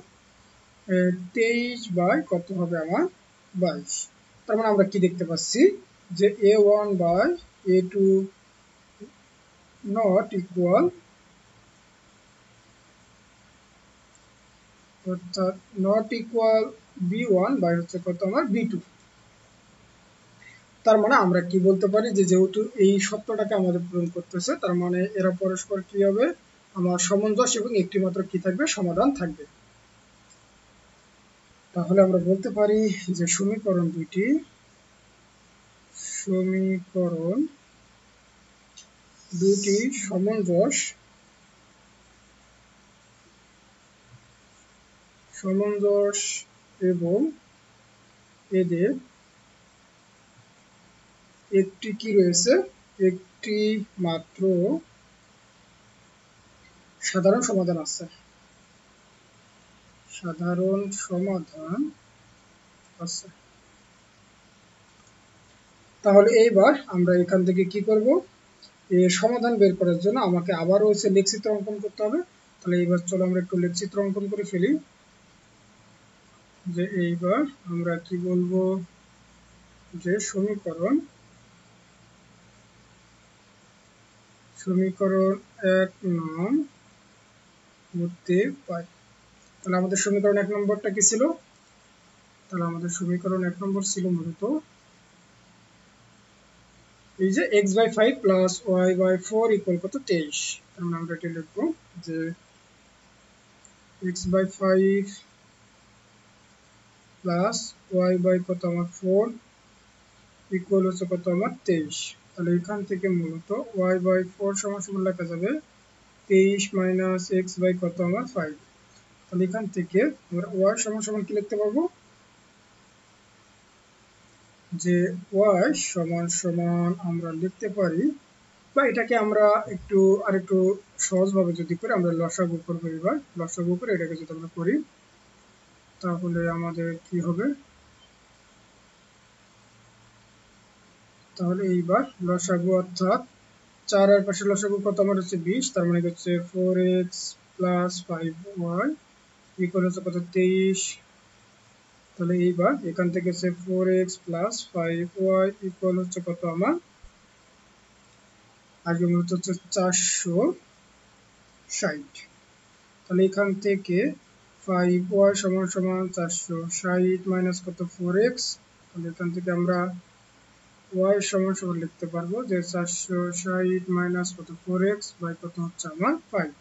23 বাই কত হবে আমার 22। তার মানে আমরা কি দেখতে পাচ্ছি, যে a1 by a2 not equal, অর্থাৎ নট ইকুয়াল b1 বাই হচ্ছে কত আমার b2। তার মানে আমরা কি বলতে পারি, যে যেহেতু এই সত্যটাকে আমাদের পূরণ করতেছে, তার মানে এরা পরস্পর কি হবে, আমার সামঞ্জস্য এবং একটি মাত্র কি থাকবে, সমাধান থাকবে। তাহলে আমরা বলতে পারি যে সমীকরণ দুটি সমঞ্জস এবং এদের একটি কি রয়েছে, একটি মাত্র সাধারণ সমাধান আছে। তাহলে এইবার আমরা এখান থেকে কি করব, এর সমাধান বের করার জন্য আমাকে আবারও হচ্ছে লেখচিত্র অঙ্কন করতে হবে। তাহলে এইবার চলো আমরা একটু লেখচিত্র অঙ্কন করে ফেলি। যে এইবার আমরা কি বলবো, যে সমীকরণ 1 নং হতে পাই। তাহলে আমাদের সমীকরণ 1 নম্বরটা কি ছিল, তাহলে আমাদের সমীকরণ 1 নম্বর ছিল মূলত এই যে x/5 প্লাস y/4 ইকুয়াল কত 23। তার মানে আমরা এটা লিখবো যে x/5 প্লাস y কত আমার 4 ইকুয়াল হচ্ছে কত আমার 23। তাহলে এখান থেকে মূলত y/4 সমান সমান লেখা যাবে 23 মাইনাস x বাই কত আমার 5। তাহলে এখান থেকে আমরা y সমান সমান কি লিখতে পারবো, যে y সমান সমান আমরা লিখতে পারি, বা এটাকে আমরা আরেকটু সহজভাবে যদি করি, আমরা লসাগু করব। এবার লসাগু করে এটাকে যদি আমরা করি, তাহলে আমাদের কি হবে, তাহলে এইবার লসাগু অর্থাৎ 4 এর পাশে লসাগু কত আমার হচ্ছে 20, তার মানে হচ্ছে 4x প্লাস 5y ইকুয়াল হচ্ছে কত 23। তাহলে এইবার এখান থেকে হচ্ছে 4x প্লাস 5y ইকুয়াল হচ্ছে কত আমার, আগে মূলত হচ্ছে 460। তাহলে এখান থেকে 5y সমান সমান 460 মাইনাস কত 4x, তাহলে এখান থেকে আমরা y সমান সমান লিখতে পারবো যে 460 মাইনাস কত 4x বাই কত হচ্ছে আমার 5।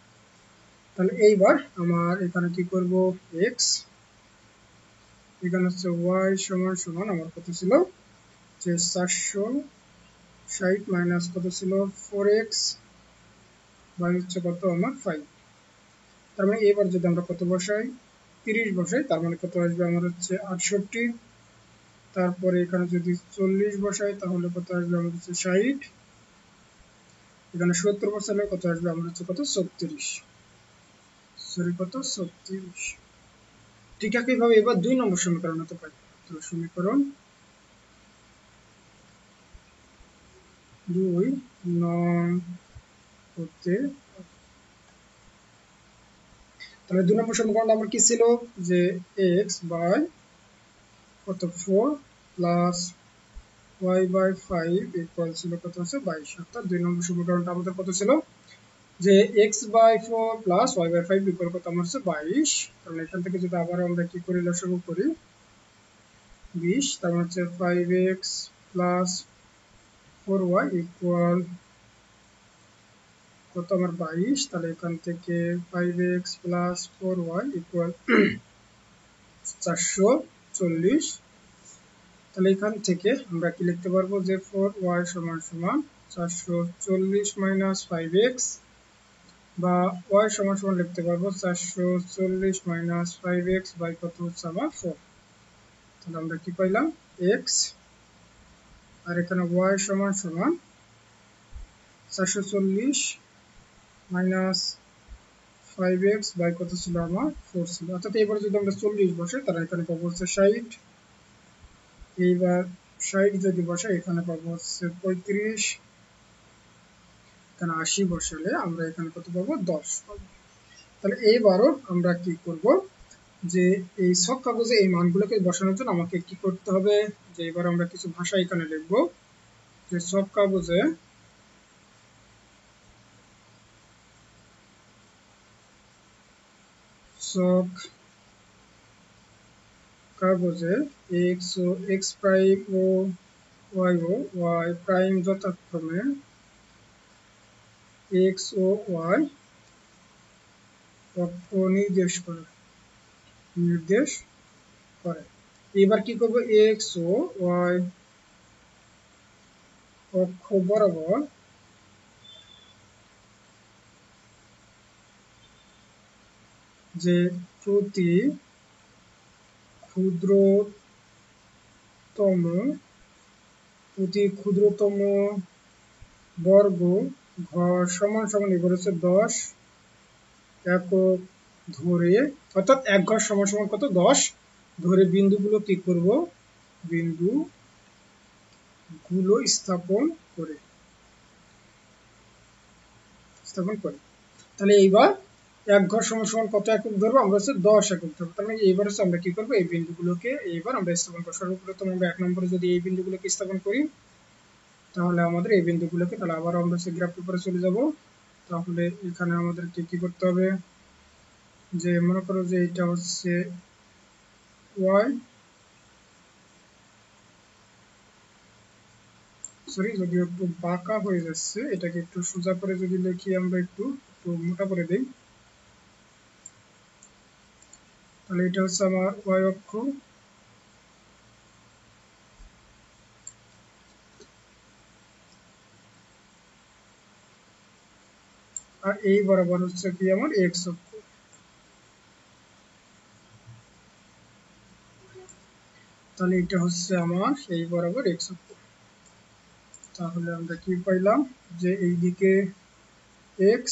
তাহলে এইবার আমার এখানে কি করব, x, এখানে হচ্ছে y সমান সমান আমার কত ছিল, যে 460 মাইনাস কত ছিল 4x বাই হচ্ছে কত আমার 5। তার মানে এবার যদি আমরা কত বসাই 30 বসাই, তার মানে কত আসবে আমার হচ্ছে 68। তারপরে এখানে যদি 40 বসাই তাহলে কত আসবে আমার হচ্ছে 60। এখানে 70 বসালে কত আসবে আমার হচ্ছে কত 36, সরি কত 36। ঠিক একইভাবে এবার 2 নম্বর সমীকরণ হতে পারে। তো সমীকরণ 2 নং হতে, তাহলে 2 নম্বর সমীকরণটা আমার কি ছিল যে x বাই কত 4 প্লাস y বাই 5 ইকুয়াল ছিল কত হচ্ছে 22। অর্থাৎ 2 নম্বর সমীকরণটা আমাদের কত ছিল যে x by 4 plus y by 5 equal কত আমার হচ্ছে 22। তাহলে এখান থেকে যদি আবার আমরা কি করি লসাগু করি 20, তার মানে হচ্ছে 5x প্লাস 4y ইকুয়াল কত আমার 22। তাহলে এখান থেকে 5x প্লাস 4y ইকুয়াল 440। তাহলে এখান থেকে আমরা কি লিখতে পারবো যে 4y সমান সমান 440 মাইনাস 5x, বা y সমান সমান লিখতে পারবো 440 মাইনাস 5x বাই কত হচ্ছে আমার 4। তাহলে আমরা কি পাইলাম x, আর এখানে y সমান সমান 440 মাইনাস 5x বাই কত ছিল আমার 4 ছিল। অর্থাৎ এবার যদি আমরা 40 বসাই তাহলে এখানে পাবো হচ্ছে 60। এইবার 60 যদি বসাই এখানে পাবো হচ্ছে 35। এখানে 80 বসালে আমরা এখানে কত পাবো 10 পাবো। তাহলে এইবারও আমরা কি করব যে এই ছক কাগজে এই মানগুলোকে বসানোর জন্য আমাকে কি করতে হবে যে এবার আমরা কিছু ভাষা এখানে লিখব যে ছক কাগজে ছক কাগজে x প্রাইম ও y প্রাইম যথাক্রমে x ও y অক্ষ নির্দেশ করে। এবার কি করব x ও y অক্ষ বরাবর যে প্রতি ক্ষুদ্রতম বর্গ ঘর সমান সমান এবার হচ্ছে 10 একক ধরে, অর্থাৎ এক ঘর সমান সমান কত 10 ধরে বিন্দুগুলো কি করব বিন্দুগুলো স্থাপন করে। তাহলে এইবার এক ঘর সমান সমান কত একক ধরবো আমরা হচ্ছে 10 একক ধরবো। তাহলে এইবার হচ্ছে আমরা কি করবো এই বিন্দুগুলোকে এইবার আমরা স্থাপন করবো। সর্বপ্রথম আমরা 1 নম্বরে যদি এই বিন্দুগুলোকে স্থাপন করি তাহলে আমাদের এই বিন্দুগুলোকে, তাহলে আবার আমরা হচ্ছে গ্রাফ পেপারে চলে যাব। তাহলে এখানে আমাদেরকে কি করতে হবে যে মনে করো যে এটা হচ্ছে y, সরি যদিও একটু বাঁকা হয়ে যাচ্ছে, এটাকে একটু সোজা করে যদি লিখি আমরা একটু মোটা করে দেই, তাহলে এটা হচ্ছে আমার y অক্ষ, আর এই বরাবর হচ্ছে কি আমার x অক্ষ। তাহলে এটা হচ্ছে আমার এই বরাবর x অক্ষ। তাহলে আমরা কি পাইলাম যে এইদিকে x,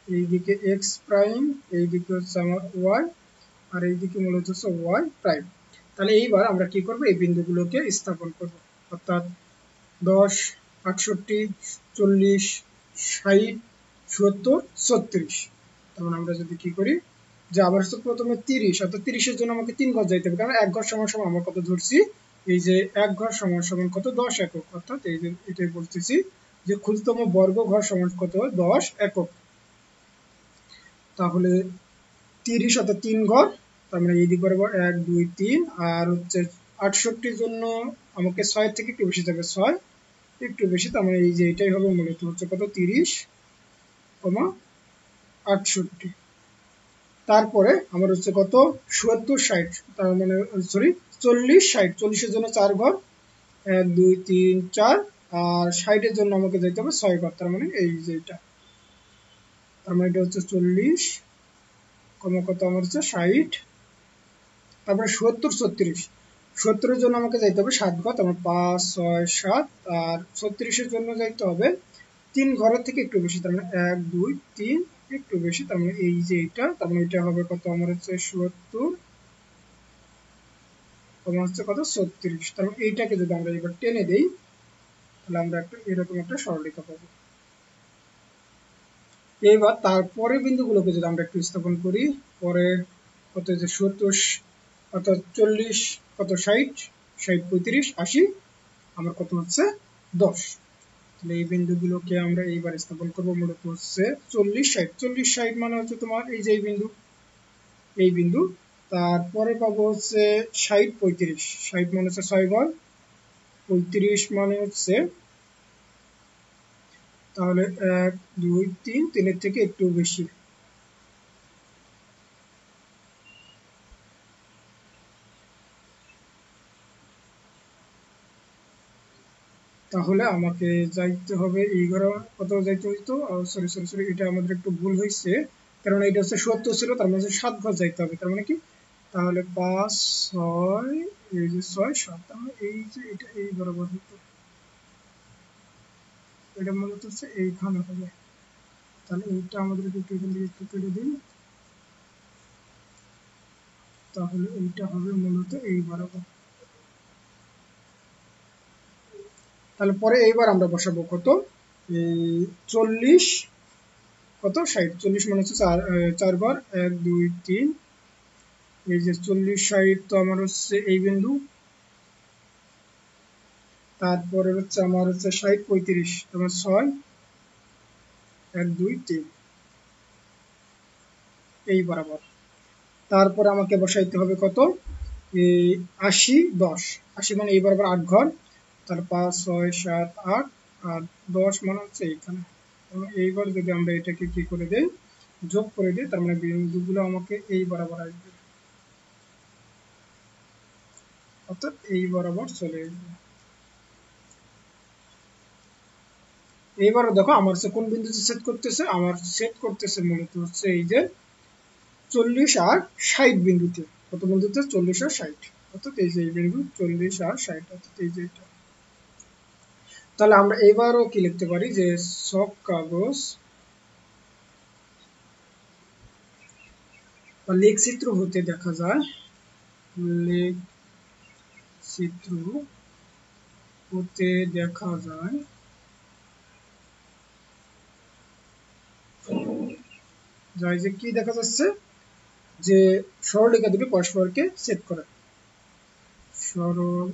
এইদিকে x প্রাইম, এইদিকে হচ্ছে আমার y, আর এইদিকে মূলত হচ্ছে y প্রাইম। তাহলে এইবার আমরা কি করব এই বিন্দুগুলোকে স্থাপন করব, অর্থাৎ 10 68 40 60 70 36। তখন আমরা যদি কি করি যে আবার হচ্ছে প্রথমে 30, অর্থাৎ 30 এর জন্য আমাকে 3 ঘর যাইতে হবে, কারণ এক ঘর সমান সমান আমরা কত ধরছি এই যে এক ঘর সমান সমান কত 10 একক, অর্থাৎ এই যে এটাই বলতেছি যে ক্ষুদ্রতম বর্গ ঘর সমান কত 10 একক। তাহলে 30 অর্থাৎ 3 ঘর, তার মানে এই দিক বরাবর 1 2 3, আর হচ্ছে 68 এর জন্য আমাকে 6 থেকে একটু বেশি যাবে, 6 একটু বেশি, তার মানে এই যে এটাই হবে মূলত হচ্ছে কত 30, 68। তারপরে আমার হচ্ছে কত 70 60, তার মানে সরি 40 60, 40 এর জন্য 4 ঘর, 1 2 3 4 আর 60 এর জন্য আমাকে যেতে হবে 6 ঘর, তার মানে এই যে এটা, তার মানে এটা হচ্ছে 40 কত আমার হচ্ছে 60, তারপরে 70 36, 70 এর জন্য আমাকে যাইতে হবে 7 ঘর, তার মানে 5 6 7, আর 36 এর জন্য যাইতে হবে 3 ঘরের থেকে একটু বেশি, তার মানে 1 2 3 একটু বেশি, তার মানে এই যে এটা, তার মানে এটা হবে কত আমার হচ্ছে 70 হচ্ছে কত 36, তার মানে এইটাকে যদি আমরা এবার টেনে দেই তাহলে আমরা একটা এরকম একটা সরলরেখা পাবো। এবার তারপরে বিন্দুগুলোকে যদি আমরা একটু স্থাপন করি, পরে কত হচ্ছে 70 অর্থাৎ 40 কত 60 60 35 80, আমার কত হচ্ছে 10। তাহলে এই বিন্দুগুলোকে আমরা এইবার স্থাপন করব মূলত হচ্ছে 40 60, 40 60 মানে হচ্ছে তোমার এই যে এই বিন্দু, তারপরে পাবো হচ্ছে 60 35, 60 মানে হচ্ছে 6 ঘর, 35 মানে হচ্ছে তাহলে 1 2 3 3 এর থেকে একটু বেশি, তাহলে আমাকে যাইতে হবে এই ঘরে কত যাইতে হইতো, সরি সরি সরি এটা আমাদের একটু ভুল হয়েছে, কারণ এটা হচ্ছে 70 ছিল, তার মানে 7 ঘর যাইতে হবে, তার মানে কি তাহলে 5 6 এই যে 6 7, তাহলে এই যে এটা এই বরাবর হতো, এটা মূলত হচ্ছে এইখানে হবে, তাহলে এইটা আমাদের একটু এখান থেকে একটু কেটে দিই, তাহলে এইটা হবে মূলত এই বরাবর। তাহলে পরে এইবার আমরা বসাবো কত এই 40 কত 60, 40 মানে হচ্ছে 4 ঘর 1 2 3, এই যে 40 60 তো আমার হচ্ছে এই বিন্দু, তারপরে হচ্ছে আমার হচ্ছে 60 35, তোমার 6 1 2 3 এই বরাবর। তারপরে আমাকে বসাইতে হবে কত এই 80 10, 80 মানে এই বরাবর 8 ঘর, তাহলে 5 6 7 8, আর 10 মানে হচ্ছে এইখানে, এইবার যদি আমরা এটাকে কি করে দেই যোগ করে দিই, তার মানে বিন্দুগুলো আমাকে এই বরাবর আসবে, অর্থাৎ এই বরাবর চলে আসবে। এইবারও দেখো আমার কোন বিন্দুতে সেট করতেছে, আমার সেট করতেছে মূলত হচ্ছে এই যে 40 আর 60 বিন্দুতে, কত বিন্দুতে 40 আর 60, অর্থাৎ এই যে এই বিন্দু 40 আর 60, অর্থাৎ এই যে এটা। তাহলে আমরা এবারও কি লিখতে পারি যে ছক কাগজ বা লেখচিত্র হতে দেখা যায়, লেখচিত্র হতে দেখা যায় যে কি দেখা যাচ্ছে যে সরলরেখা দুটি পরস্পরকে ছেদ করে, সরলরেখা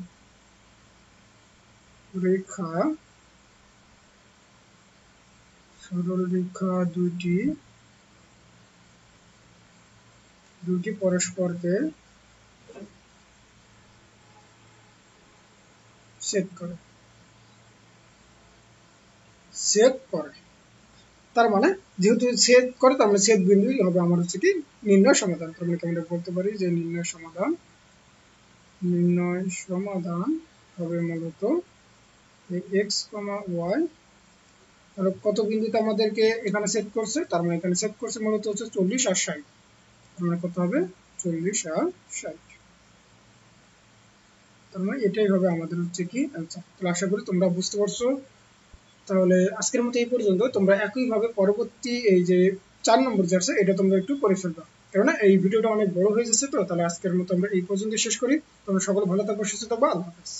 দুটি পরস্পরকে ছেদ করে, তার মানে যেহেতু ছেদ করে তার মানে ছেদ বিন্দুই হবে আমার হচ্ছে কি নির্ণয় সমাধান, তার মানে আমরা বলতে পারি যে নির্ণয় সমাধান হবে মূলত x, y, আর কত বিন্দুতে আমাদেরকে এখানে সেট করছে, তার মানে এখানে সেট করছে মূলত হচ্ছে 40 আর 60, তার মানে কত হবে 40 আর 60, তার মানে এটাই হবে আমাদের হচ্ছে কি आंसर। তাহলে আশা করি তোমরা বুঝতে পারছো। তাহলে আজকের মতো এই পর্যন্ত, তোমরা একইভাবে পরবর্তী এই যে 4 নম্বর যে আছে এটা তোমরা একটু করে ফেলবা, কেননা এই ভিডিওটা অনেক বড় হয়ে যাচ্ছে, তো তাহলে আজকের মতো আমরা এই পর্যন্ত শেষ করি। তোমরা সকলে ভালো থাকবে, সুস্থ থাকবে, আল্লাহ হাফেজ।